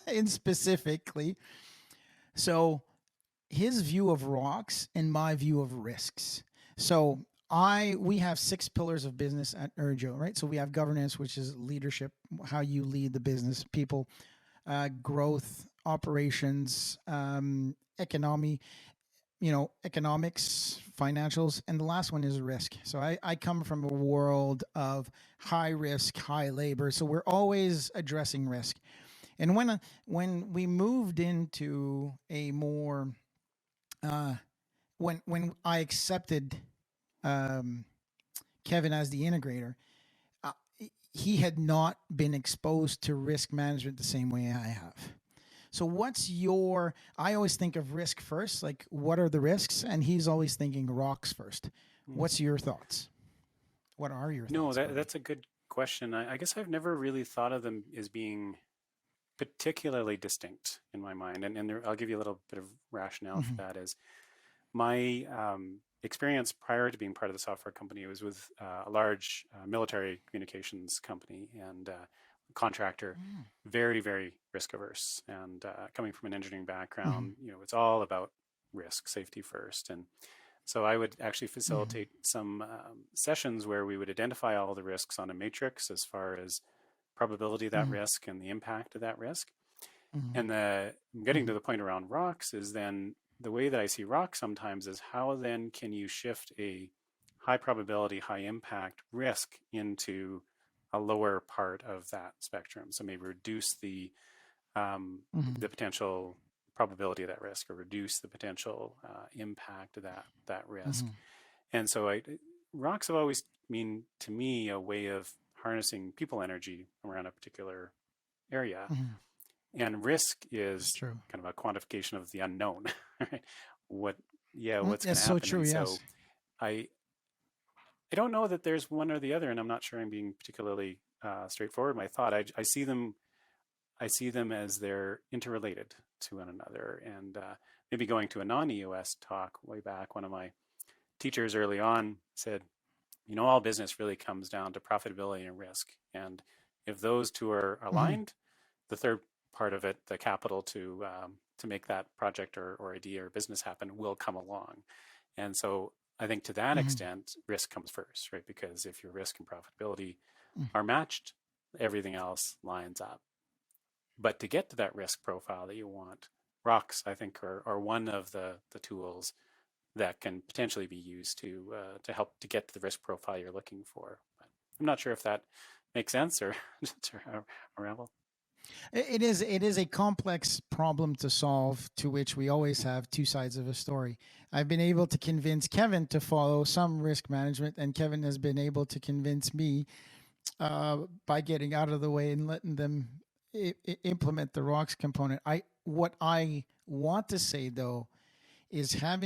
in specifically. So his view of rocks and my view of risks. So we have 6 pillars of business at Urjo, right? So we have governance, which is leadership, how you lead the business, people, growth, operations, economy, economics, financials, and the last one is risk. So I come from a world of high risk, high labor. So we're always addressing risk. And when we moved into a more when I accepted Kevin as the integrator, uh, he had not been exposed to risk management the same way I have. So I always think of risk first, like what are the risks? And he's always thinking rocks first. What's your thoughts? What are your thoughts? No, that's a good question. I guess I've never really thought of them as being particularly distinct in my mind. And I'll give you a little bit of rationale for that is my experience prior to being part of the software company was with a large military communications company and contractor, very, very risk averse. And coming from an engineering background, it's all about risk, safety first. And so I would actually facilitate some sessions where we would identify all the risks on a matrix as far as probability of that risk and the impact of that risk. And getting to the point around rocks is then the way that I see rocks sometimes is how then can you shift a high probability, high impact risk into a lower part of that spectrum. So maybe reduce the potential probability of that risk or reduce the potential impact of that risk. And so rocks have always mean to me a way of harnessing people energy around a particular area. And risk is kind of a quantification of the unknown, right? What's going to happen? So true, and yes. So I don't know that there's one or the other, and I'm not sure I'm being particularly straightforward in my thought. I see them as they're interrelated to one another. And maybe going to a non-EOS talk way back, one of my teachers early on said, all business really comes down to profitability and risk. And if those two are aligned, the third part of it, the capital to make that project or idea or business happen will come along. And so I think to that extent, risk comes first, right? Because if your risk and profitability are matched, everything else lines up. But to get to that risk profile that you want, rocks, I think, are one of the tools that can potentially be used to help to get to the risk profile you're looking for. But I'm not sure if that makes sense or just a ramble. It is a complex problem to solve, to which we always have two sides of a story. I've been able to convince Kevin to follow some risk management, and Kevin has been able to convince me by getting out of the way and letting them implement the rocks component. What I want to say though is have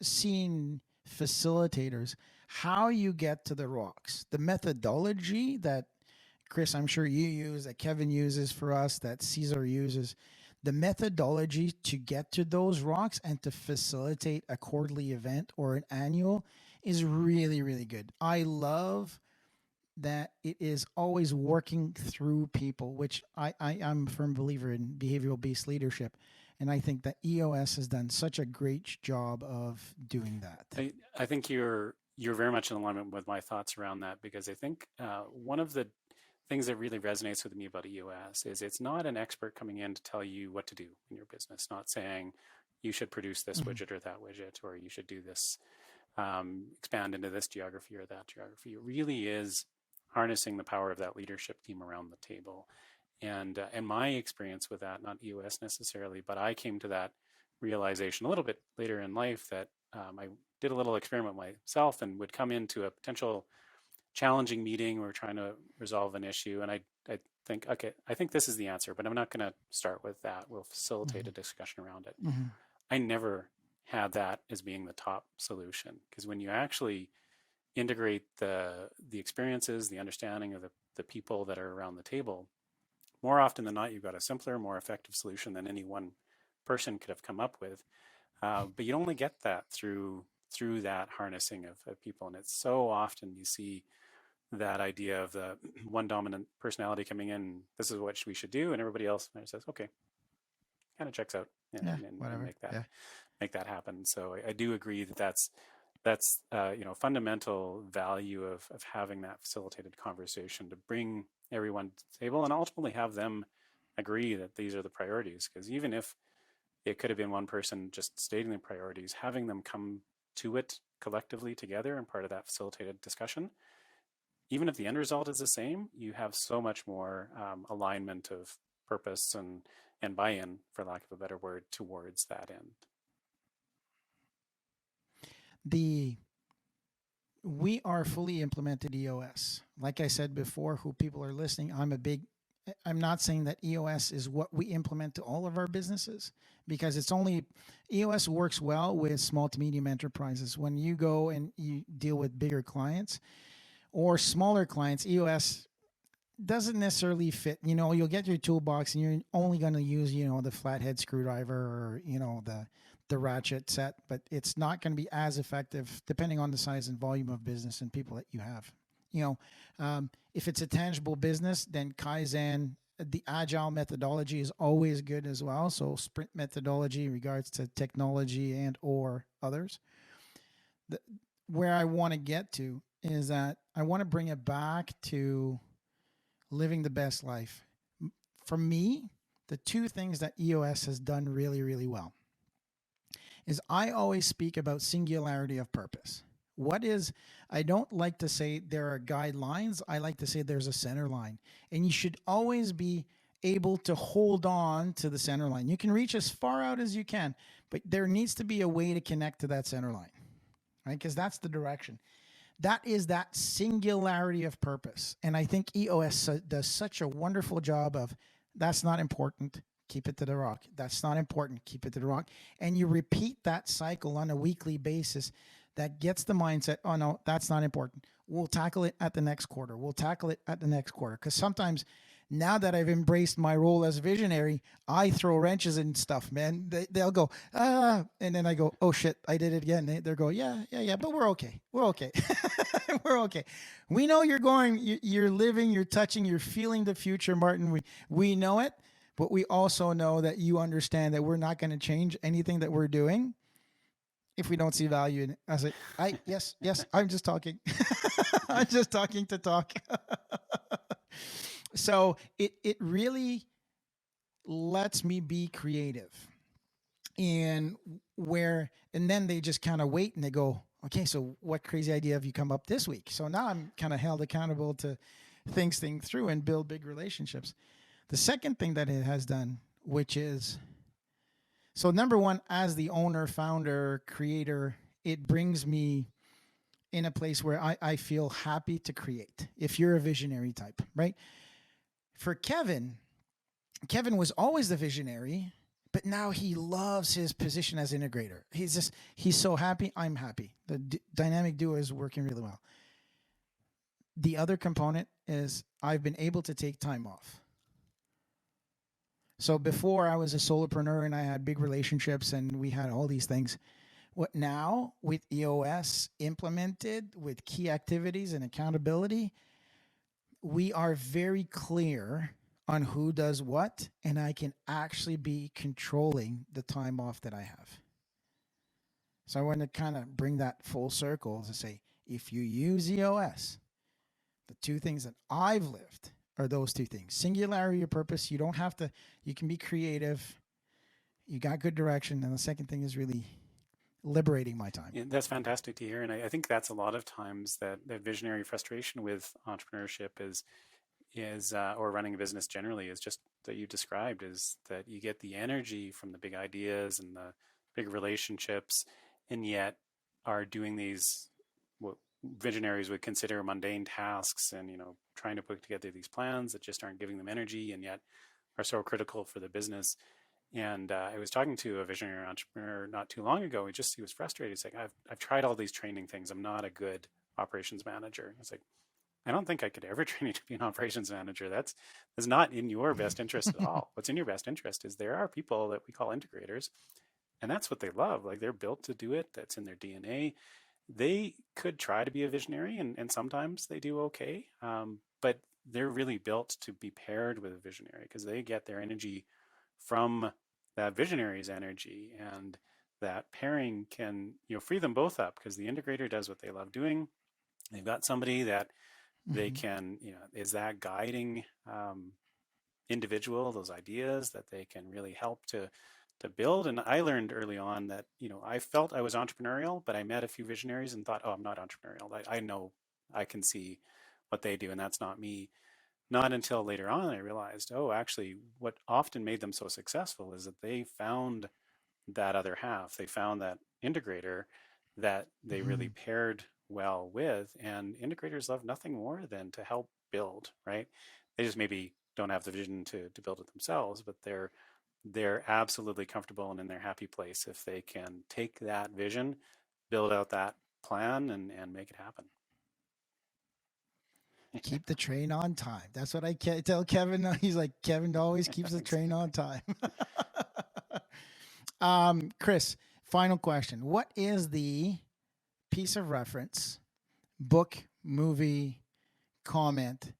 seen facilitators how you get to the rocks, the methodology that Chris, I'm sure you use, that Kevin uses for us, that Cesar uses, the methodology to get to those rocks and to facilitate a quarterly event or an annual is really, really good. I love that it is always working through people, which I'm a firm believer in behavioral-based leadership. And I think that EOS has done such a great job of doing that. I think you're very much in alignment with my thoughts around that, because I think one of the things that really resonates with me about EOS is it's not an expert coming in to tell you what to do in your business, not saying you should produce this widget or that widget, or you should do this, expand into this geography or that geography. It really is harnessing the power of that leadership team around the table. And my experience with that, not EOS necessarily, but I came to that realization a little bit later in life that I did a little experiment myself and would come into a potential challenging meeting. We're trying to resolve an issue, and I think, okay, I think this is the answer, but I'm not going to start with that. We'll facilitate a discussion around it. I never had that as being the top solution, because when you actually integrate the experiences, the understanding of the people that are around the table, more often than not, you've got a simpler, more effective solution than any one person could have come up with. But you only get that through that harnessing of people. And it's so often you see that idea of the one dominant personality coming in, this is what we should do, and everybody else says, okay, kind of checks out and, Yeah, and, and whatever. Yeah. make that happen. So I do agree that that's fundamental value of having that facilitated conversation to bring everyone to the table and ultimately have them agree that these are the priorities. Because even if it could have been one person just stating the priorities, having them come to it collectively together and part of that facilitated discussion, even if the end result is the same, you have so much more alignment of purpose and buy-in, for lack of a better word, towards that end. We are fully implemented EOS. Like I said before, who people are listening, I'm not saying that EOS is what we implement to all of our businesses, because EOS works well with small to medium enterprises. When you go and you deal with bigger clients or smaller clients, EOS doesn't necessarily fit. You'll get your toolbox and you're only going to use, the flathead screwdriver or, the ratchet set, but it's not going to be as effective depending on the size and volume of business and people that you have. If it's a tangible business, then Kaizen, the agile methodology is always good as well. So sprint methodology in regards to technology and or others. Where I want to get to is that I want to bring it back to living the best life. For me, the two things that EOS has done really, really well is I always speak about singularity of purpose. I don't like to say there are guidelines. I like to say there's a center line. And you should always be able to hold on to the center line. You can reach as far out as you can, but there needs to be a way to connect to that center line, right? Because that's the direction. That is that singularity of purpose. And I think EOS does such a wonderful job of, that's not important, keep it to the rock. That's not important, keep it to the rock. And you repeat that cycle on a weekly basis. That gets the mindset, oh no, that's not important. We'll tackle it at the next quarter. We'll tackle it at the next quarter. Because sometimes, now that I've embraced my role as visionary, I throw wrenches and stuff, man. They'll go, and then I go, oh shit, I did it again. They'll go, yeah, but we're okay. We're okay. We're okay. We know you're living, you're touching, you're feeling the future, Martin. We know it, but we also know that you understand that we're not going to change anything that we're doing if we don't see value in it. I say, yes, I'm just talking. I'm just talking to talk. So it really lets me be creative. And then they just kind of wait and they go, okay, so what crazy idea have you come up this week? So now I'm kind of held accountable to think through and build big relationships. The second thing that it has done, which is, so number one, as the owner, founder, creator, it brings me in a place where I feel happy to create. If you're a visionary type, right? For Kevin was always the visionary, but now he loves his position as integrator. He's so happy. I'm happy. The dynamic duo is working really well. The other component is I've been able to take time off. So before I was a solopreneur and I had big relationships and we had all these things. What now with EOS implemented with key activities and accountability, we are very clear on who does what, and I can actually be controlling the time off that I have. So I want to kind of bring that full circle to say, if you use EOS, the two things that I've lived are those two things. Singularity of purpose, you can be creative, you got good direction, and the second thing is really liberating my time. Yeah, that's fantastic to hear. And I think that's a lot of times that visionary frustration with entrepreneurship is or running a business generally is just that you described, is that you get the energy from the big ideas and the big relationships, and yet are doing these what visionaries would consider mundane tasks, and trying to put together these plans that just aren't giving them energy and yet are so critical for the business. And I was talking to a visionary entrepreneur not too long ago. He was frustrated. He's like, I've tried all these training things. I'm not a good operations manager. I was like, I don't think I could ever train you to be an operations manager. That's not in your best interest at all. What's in your best interest is there are people that we call integrators, and that's what they love. Like, they're built to do it. That's in their DNA. They could try to be a visionary, and sometimes they do okay. But they're really built to be paired with a visionary because they get their energy from that Visionaries energy, and that pairing can, free them both up, because the integrator does what they love doing. They've got somebody that they can, is that guiding individual, those ideas that they can really help to build. And I learned early on that, I felt I was entrepreneurial, but I met a few visionaries and thought, oh, I'm not entrepreneurial. I know, I can see what they do, and that's not me. Not until later on I realized, oh, actually, what often made them so successful is that they found that other half. They found that integrator that they really paired well with. And integrators love nothing more than to help build, right? They just maybe don't have the vision to build it themselves, but they're absolutely comfortable and in their happy place if they can take that vision, build out that plan, and make it happen. Keep the train on time. That's what I tell Kevin. He's like, Kevin always keeps the train on time. Chris, final question. What is the piece of reference, book, movie, comment?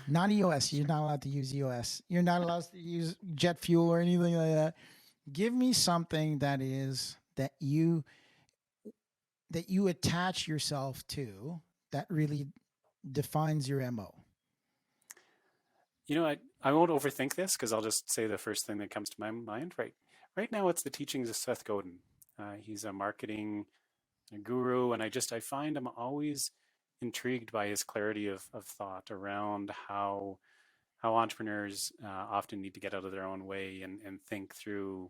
Not EOS. You're not allowed to use EOS. You're not allowed to use jet fuel or anything like that. Give me something that you attach yourself to that really defines your MO. I won't overthink this, because I'll just say the first thing that comes to my mind. Right now, it's the teachings of Seth Godin. He's a marketing guru, and I find I'm always intrigued by his clarity of thought around how entrepreneurs often need to get out of their own way and think through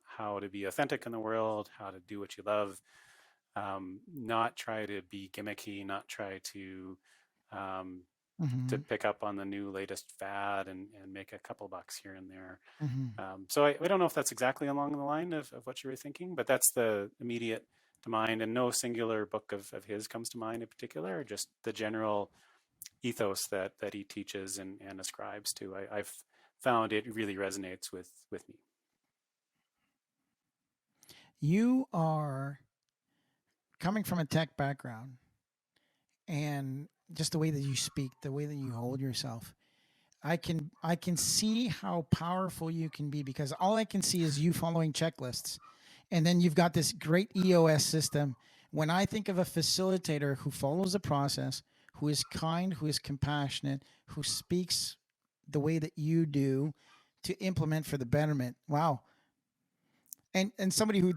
how to be authentic in the world, how to do what you love, not try to be gimmicky, not try to pick up on the new latest fad and make a couple bucks here and there. So I don't know if that's exactly along the line of what you were thinking, but that's the immediate to mind, and no singular book of his comes to mind in particular, just the general ethos that he teaches and ascribes to. I've found it really resonates with me. You are coming from a tech background, and just the way that you speak, the way that you hold yourself, I can see how powerful you can be, because all I can see is you following checklists. And then you've got this great EOS system. When I think of a facilitator who follows the process, who is kind, who is compassionate, who speaks the way that you do to implement for the betterment. Wow. And somebody who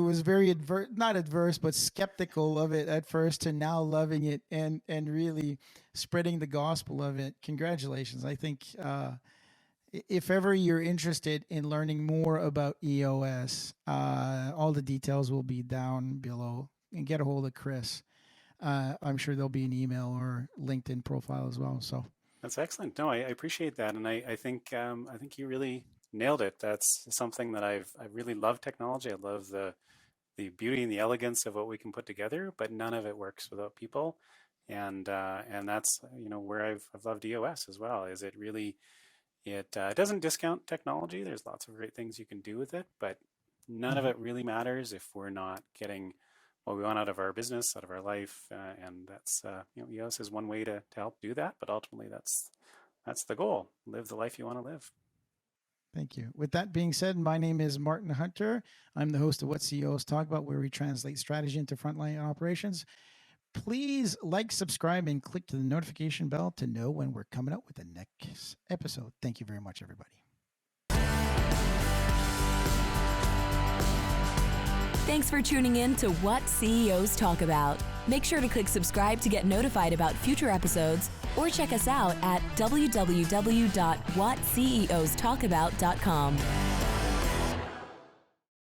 was very not adverse, but skeptical of it at first, to now loving it and really spreading the gospel of it. Congratulations. I think if ever you're interested in learning more about EOS, all the details will be down below, and get a hold of Chris. I'm sure there'll be an email or LinkedIn profile as well. So that's excellent. No, I appreciate that. And I think you really nailed it. That's something that I really love technology. I love the beauty and the elegance of what we can put together, but none of it works without people. And that's, where I've loved EOS as well, is it really, it doesn't discount technology. There's lots of great things you can do with it, but none of it really matters if we're not getting what we want out of our business, out of our life. And that's, EOS is one way to help do that, but ultimately that's the goal. Live the life you want to live. Thank you. With that being said, my name is Martin Hunter. I'm the host of What CEOs Talk About, where we translate strategy into frontline operations. Please like, subscribe, and click to the notification bell to know when we're coming out with the next episode. Thank you very much, everybody. Thanks for tuning in to What CEOs Talk About. Make sure to click subscribe to get notified about future episodes, or check us out at www.whatceostalkabout.com.